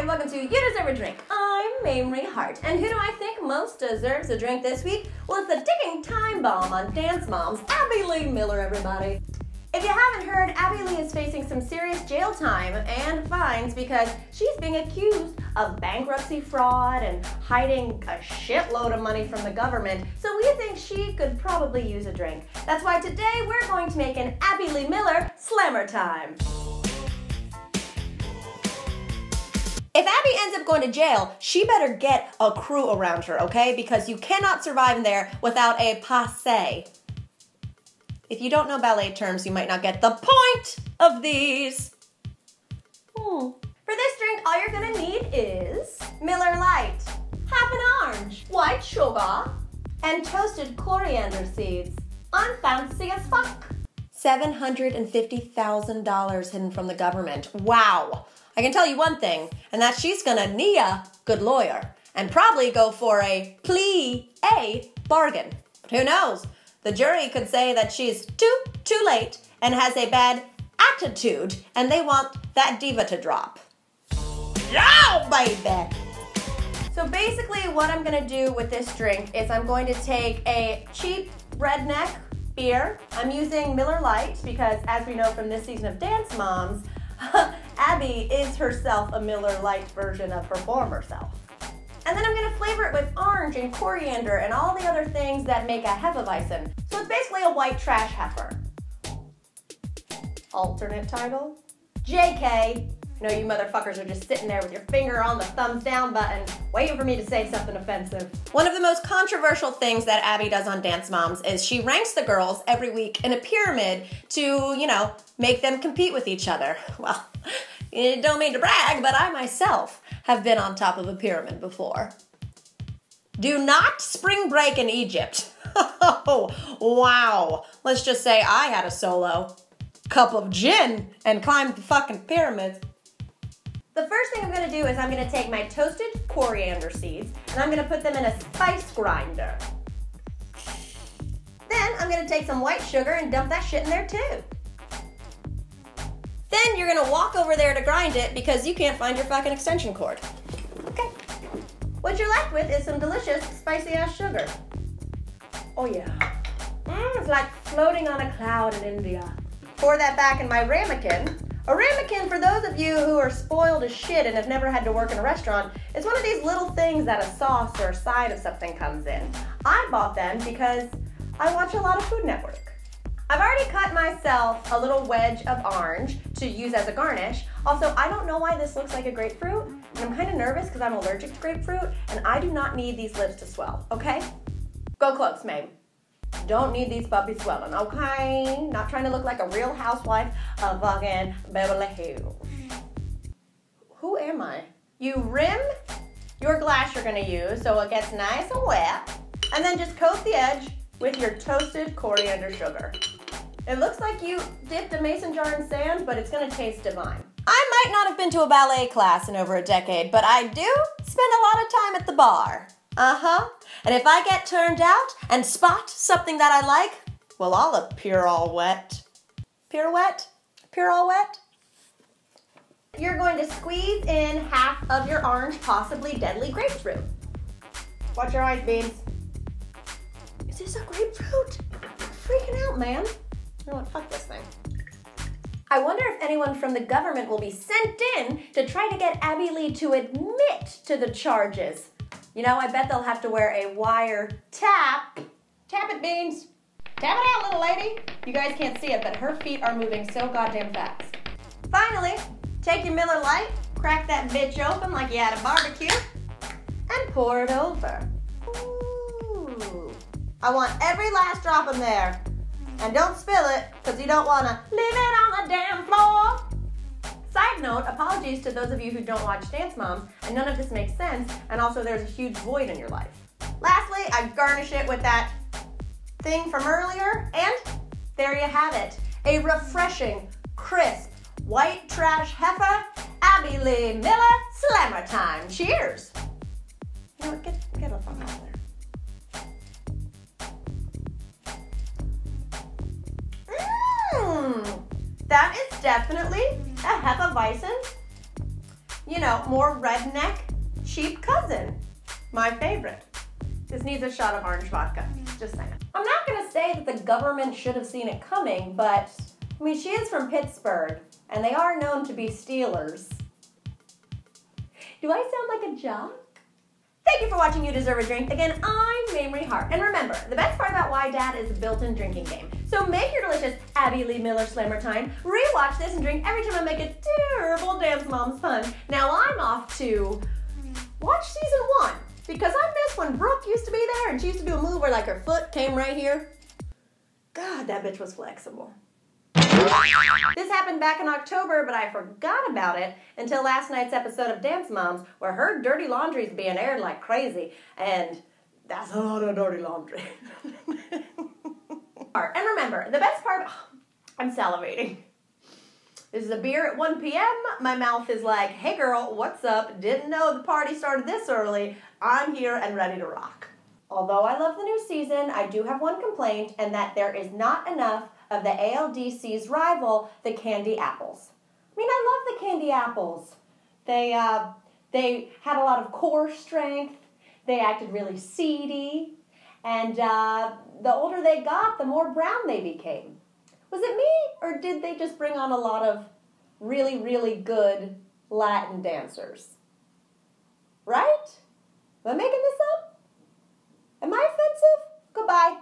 Hi, welcome to You Deserve a Drink. I'm Mamrie Hart, and who do I think most deserves a drink this week? Well, it's the ticking time bomb on Dance Moms, Abby Lee Miller, everybody. If you haven't heard, Abby Lee is facing some serious jail time and fines because she's being accused of bankruptcy fraud and hiding a shitload of money from the government, so we think she could probably use a drink. That's why today we're going to make an Abby Lee Miller Slammer Time. If Abby ends up going to jail, she better get a crew around her, okay? Because you cannot survive in there without a passe. If you don't know ballet terms, you might not get the point of these. For this drink, all you're gonna need is Miller Lite, half an orange, white sugar, and toasted coriander seeds. Unfancy as fuck. $750,000 hidden from the government. Wow. I can tell you one thing, and that she's gonna need a good lawyer and probably go for a bargain. But who knows? The jury could say that she's too late and has a bad attitude, and they want that diva to drop. Yeah, baby! So basically what I'm gonna do with this drink is I'm going to take a cheap redneck beer. I'm using Miller Lite because, as we know from this season of Dance Moms, Abby is herself a Miller Lite version of her former self. And then I'm gonna flavor it with orange and coriander and all the other things that make a Hefeweizen. So it's basically a white trash heifer. Alternate title? JK. I know you motherfuckers are just sitting there with your finger on the thumbs down button, waiting for me to say something offensive. One of the most controversial things that Abby does on Dance Moms is she ranks the girls every week in a pyramid to, make them compete with each other. Well, don't mean to brag, but I myself have been on top of a pyramid before. Do not spring break in Egypt. Oh, wow. Let's just say I had a solo cup of gin and climbed the fucking pyramids. The first thing I'm gonna do is I'm gonna take my toasted coriander seeds and I'm gonna put them in a spice grinder. Then I'm gonna take some white sugar and dump that shit in there too. Then you're gonna walk over there to grind it because you can't find your fucking extension cord. Okay. What you're left with is some delicious spicy ass sugar. Oh yeah. It's like floating on a cloud in India. Pour that back in my ramekin. A ramekin, for those of you who are spoiled as shit and have never had to work in a restaurant, is one of these little things that a sauce or a side of something comes in. I bought them because I watch a lot of Food Network. I've already cut myself a little wedge of orange to use as a garnish. Also, I don't know why this looks like a grapefruit, and I'm kind of nervous because I'm allergic to grapefruit, and I do not need these lips to swell, okay? Go close, Mabe. Don't need these puppies swelling, okay? Not trying to look like a real housewife of fucking Beverly Hills. Who am I? You rim your glass you're gonna use so it gets nice and wet, and then just coat the edge with your toasted coriander sugar. It looks like you dipped a mason jar in sand, but it's gonna taste divine. I might not have been to a ballet class in over a decade, but I do spend a lot of time at the bar. And if I get turned out and spot something that I like, well, I'll appear all wet. Pirouette? Appear all wet? You're going to squeeze in half of your orange, possibly deadly grapefruit. Watch your eyes, Beans. Is this a grapefruit? I'm freaking out, man. You know what? Fuck this thing. I wonder if anyone from the government will be sent in to try to get Abby Lee to admit to the charges. I bet they'll have to wear a wire tap. Tap it, Beans. Tap it out, little lady. You guys can't see it, but her feet are moving so goddamn fast. Finally, take your Miller Lite, crack that bitch open like you had a barbecue, and pour it over. Ooh. I want every last drop in there. And don't spill it, because you don't want to leave it on the damn floor. Side note, apologies to those of you who don't watch Dance Moms, and none of this makes sense, and also there's a huge void in your life. Lastly, I garnish it with that thing from earlier, and there you have it. A refreshing, crisp, white trash heifer, Abby Lee Miller Slammer Time. Cheers! You know what, get a fuck out of there. That is definitely a Hefeweizen. you know, more redneck, cheap cousin. My favorite. This needs a shot of orange vodka, just saying. I'm not gonna say that the government should have seen it coming, but, I mean, she is from Pittsburgh, and they are known to be stealers. Do I sound like a jock? Thank you for watching You Deserve a Drink. Again, I'm Mamrie Hart. And remember, the best part about YDAD is the built-in drinking game. So make your delicious Abby Lee Miller Slammer time, rewatch this, and drink every time I make a terrible Dance Moms pun. Now I'm off to watch season 1, because I miss when Brooke used to be there and she used to do a move where like her foot came right here. God, that bitch was flexible. This happened back in October, but I forgot about it until last night's episode of Dance Moms, where her dirty laundry's being aired like crazy, and that's a lot of dirty laundry. And remember, the best part, I'm salivating. This is a beer at 1 p.m. My mouth is like, hey girl, what's up? Didn't know the party started this early. I'm here and ready to rock. Although I love the new season, I do have one complaint, and that there is not enough of the ALDC's rival, the candy apples. I mean, I love the candy apples. They had a lot of core strength. They acted really seedy. And the older they got, the more brown they became. Was it me, or did they just bring on a lot of really, really good Latin dancers? Right? Am I making this up? Am I offensive? Goodbye.